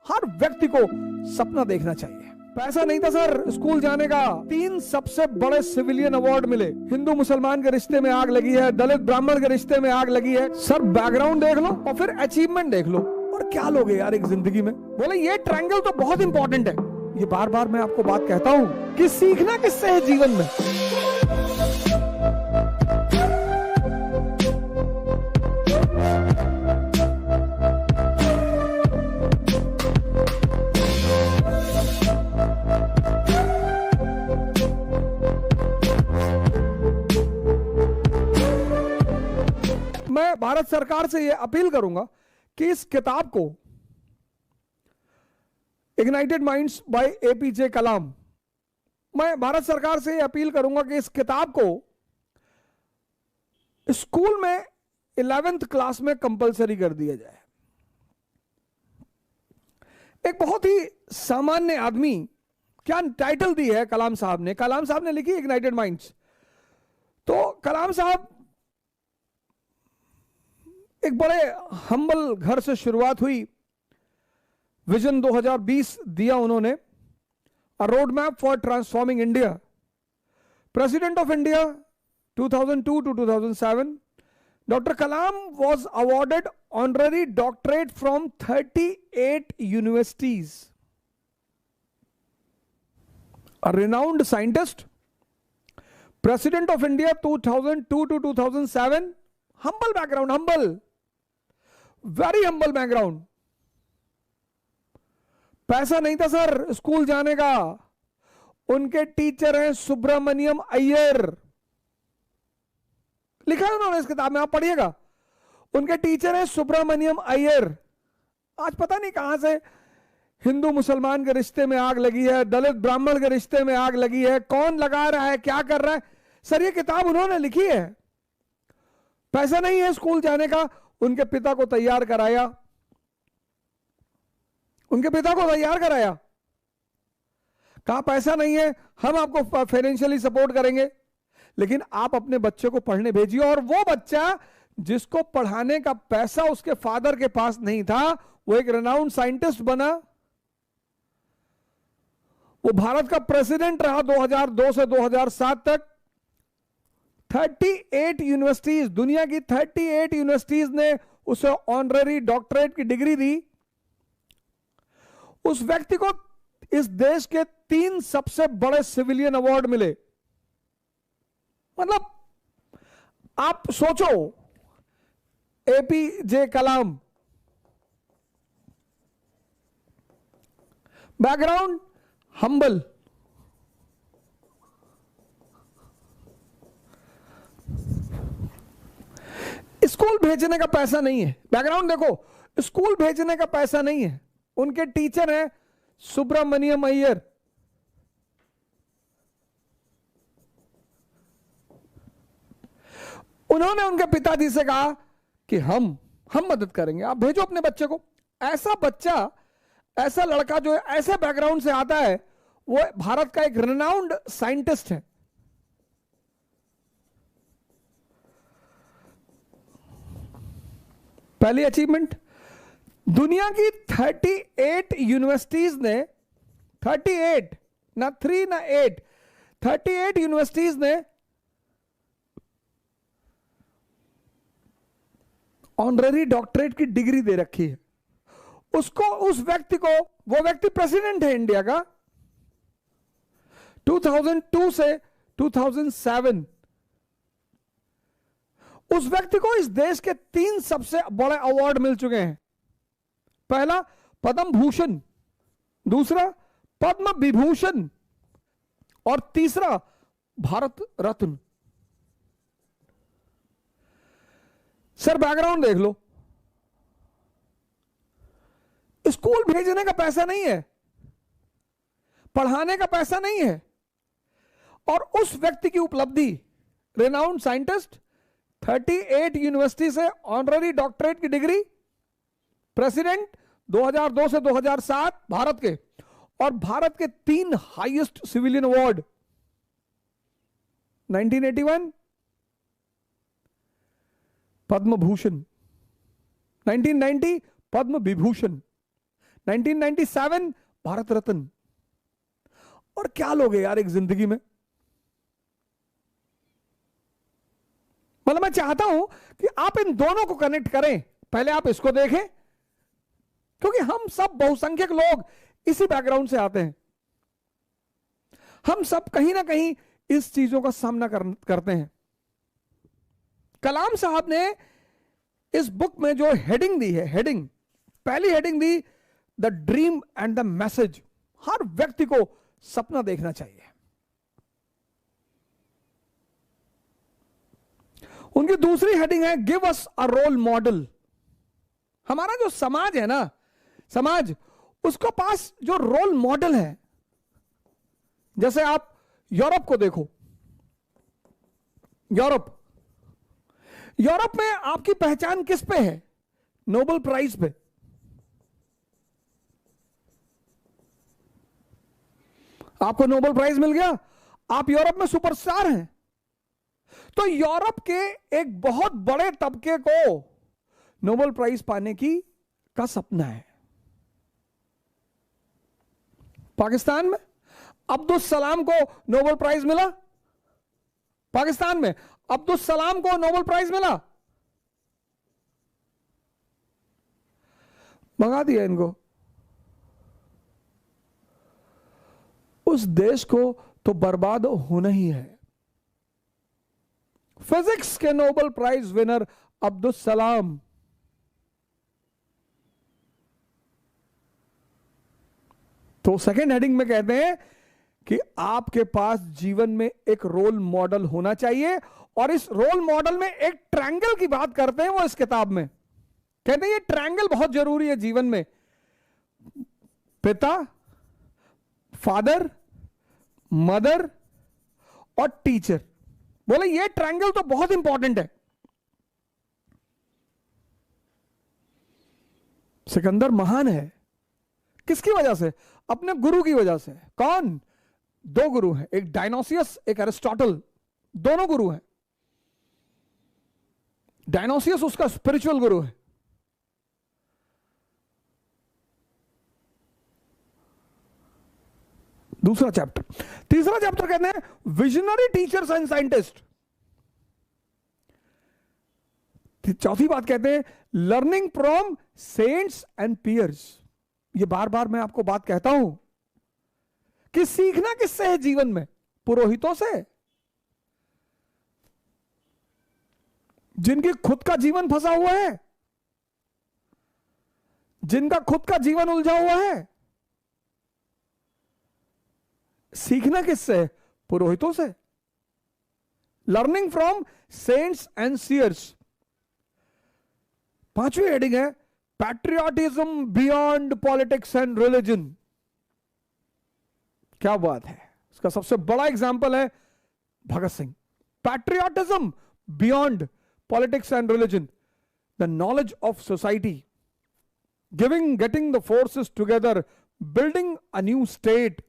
हर व्यक्ति को सपना देखना चाहिए। पैसा नहीं था सर स्कूल जाने का। 3 सबसे बड़े सिविलियन अवार्ड मिले। हिंदू मुसलमान के रिश्ते में आग लगी है, दलित ब्राह्मण के रिश्ते में आग लगी है। सर बैकग्राउंड देख लो और फिर अचीवमेंट देख लो, और क्या लोगे यार एक जिंदगी में। बोले ये ट्रायंगल तो बहुत इंपॉर्टेंट है। ये बार बार मैं आपको बात कहता हूं कि सीखना किससे है जीवन में। मैं भारत सरकार से यह अपील करूंगा कि इस किताब को इग्नाइटेड माइंड्स बाय एपीजे कलाम, मैं भारत सरकार से यह अपील करूंगा कि इस किताब को स्कूल में 11th क्लास में कंपलसरी कर दिया जाए। एक बहुत ही सामान्य आदमी, क्या टाइटल दी है कलाम साहब ने? कलाम साहब ने लिखी इग्नाइटेड माइंड्स। तो कलाम साहब एक बड़े हम्बल घर से शुरुआत हुई। विजन 2020 दिया उन्होंने, a road map for transforming India. President of India 2002 to 2007। Doctor Kalam was awarded honorary doctorate from 38 universities। A renowned scientist, President of India 2002 to 2007। humble background, humble, very humble background। पैसा नहीं था sir school जाने का। उनके teacher हैं सुब्रमण्यम अय्यर। लिखा है उन्होंने इस किताब में, आप पढ़िएगा। उनके टीचर हैं सुब्रमण्यम अय्यर। आज पता नहीं कहां से हिंदू मुसलमान के रिश्ते में आग लगी है, दलित ब्राह्मण के रिश्ते में आग लगी है, कौन लगा रहा है, क्या कर रहा है। सर ये किताब उन्होंने लिखी है। पैसा नहीं है स्कूल जाने का, उनके पिता को तैयार कराया, उनके पिता को तैयार कराया। कहा पैसा नहीं है, हम आपको फाइनेंशियली सपोर्ट करेंगे, लेकिन आप अपने बच्चे को पढ़ने भेजिए। और वो बच्चा जिसको पढ़ाने का पैसा उसके फादर के पास नहीं था, वो एक रेनाउंड साइंटिस्ट बना। वो भारत का प्रेसिडेंट रहा 2002 से 2007 तक। 38 यूनिवर्सिटीज, दुनिया की 38 यूनिवर्सिटीज ने उसे ऑनररी डॉक्टरेट की डिग्री दी। उस व्यक्ति को इस देश के 3 सबसे बड़े सिविलियन अवार्ड मिले। मतलब आप सोचो, एपीजे कलाम, बैकग्राउंड हम्बल, स्कूल भेजने का पैसा नहीं है। बैकग्राउंड देखो, स्कूल भेजने का पैसा नहीं है। उनके टीचर हैं सुब्रमण्यम अय्यर। उन्होंने उनके पिताजी से कहा कि हम मदद करेंगे, आप भेजो अपने बच्चे को। ऐसा बच्चा, ऐसा लड़का जो ऐसे बैकग्राउंड से आता है, वो भारत का एक रेनाउंड साइंटिस्ट है। पहली अचीवमेंट, दुनिया की 38 यूनिवर्सिटीज ने, 38 ना 3 ना 8, 38 यूनिवर्सिटीज ने ऑनररी डॉक्टरेट की डिग्री दे रखी है उसको, उस व्यक्ति को। वो व्यक्ति प्रेसिडेंट है इंडिया का 2002 से 2007। उस व्यक्ति को इस देश के 3 सबसे बड़े अवार्ड मिल चुके हैं। पहला पद्म भूषण, दूसरा पद्म विभूषण, और तीसरा भारत रत्न। सर बैकग्राउंड देख लो, स्कूल भेजने का पैसा नहीं है, पढ़ाने का पैसा नहीं है, और उस व्यक्ति की उपलब्धि, रेनाउंड साइंटिस्ट, 38 यूनिवर्सिटी से ऑनररी डॉक्टरेट की डिग्री, प्रेसिडेंट 2002 से 2007 भारत के, और भारत के 3 highest civilian award, 1981 Padma Bhushan, 1990 Padma Vibhushan, 1997 Bharat Ratna. और क्या लोगे यार एक जिंदगी में। मतलब मैं चाहता हूं कि आप इन दोनों को कनेक्ट करें। पहले आप इसको देखें, क्योंकि हम सब बहुसंख्यक लोग इसी बैकग्राउंड से आते हैं। हम सब कहीं ना कहीं इस चीजों का सामना करते हैं। कलाम साहब ने इस बुक में जो हेडिंग दी है, हेडिंग, पहली हेडिंग दी the dream and the message. हर व्यक्ति को सपना देखना चाहिए। उनकी दूसरी हेडिंग है give us a role model. हमारा जो समाज है ना, समाज, उसको पास जो रोल मॉडल है, जैसे आप यूरोप को देखो। यूरोप में आपकी पहचान किस पे है? नोबेल प्राइज पे। आपको नोबेल प्राइज मिल गया, आप यूरोप में सुपरस्टार हैं। तो यूरोप के एक बहुत बड़े तबके को नोबेल प्राइज पाने का सपना है। पाकिस्तान में अब्दुल सलाम को नोबेल प्राइज मिला। पाकिस्तान में अब्दुल सलाम को नोबेल प्राइज मिला। मंगा दिया इनको। उस देश को तो बर्बाद होना ही है। फिजिक्स के Nobel prize winner Abdul Salam. तो सेकेंड हेडिंग में कहते हैं कि आपके पास जीवन में एक रोल मॉडल होना चाहिए। और इस रोल मॉडल में एक ट्रायंगल की बात करते हैं वो इस किताब में। कहते हैं ये ट्रायंगल बहुत जरूरी है जीवन में। पिता, फादर, मदर और टीचर। बोले ये ट्रायंगल तो बहुत इंपॉर्टेंट है। सिकंदर महान है किसकी वजह से? अपने गुरु की वजह से। कौन? दो गुरु हैं, एक डायनोसियस, एक एरिस्टोटल। दोनों गुरु हैं। डायनोसियस उसका स्पिरिचुअल गुरु है। दूसरा चैप्टर। तीसरा चैप्टर कहते हैं विजनरी टीचर्स एंड साइंटिस्ट। चौथी बात कहते हैं learning from saints and peers. ये बार बार मैं आपको बात कहता हूं कि सीखना किससे है जीवन में? पुरोहितों से, जिनकी खुद का जीवन फंसा हुआ है, जिनका खुद का जीवन उलझा हुआ है। सीखना किससे? पुरोहितों से। Learning from saints and seers. पांचवी हेडिंग है patriotism beyond politics and religion. क्या बात है। इसका सबसे बड़ा एग्जांपल है Bhagat Singh. Patriotism beyond politics and religion, the knowledge of society, getting the forces together, building a new state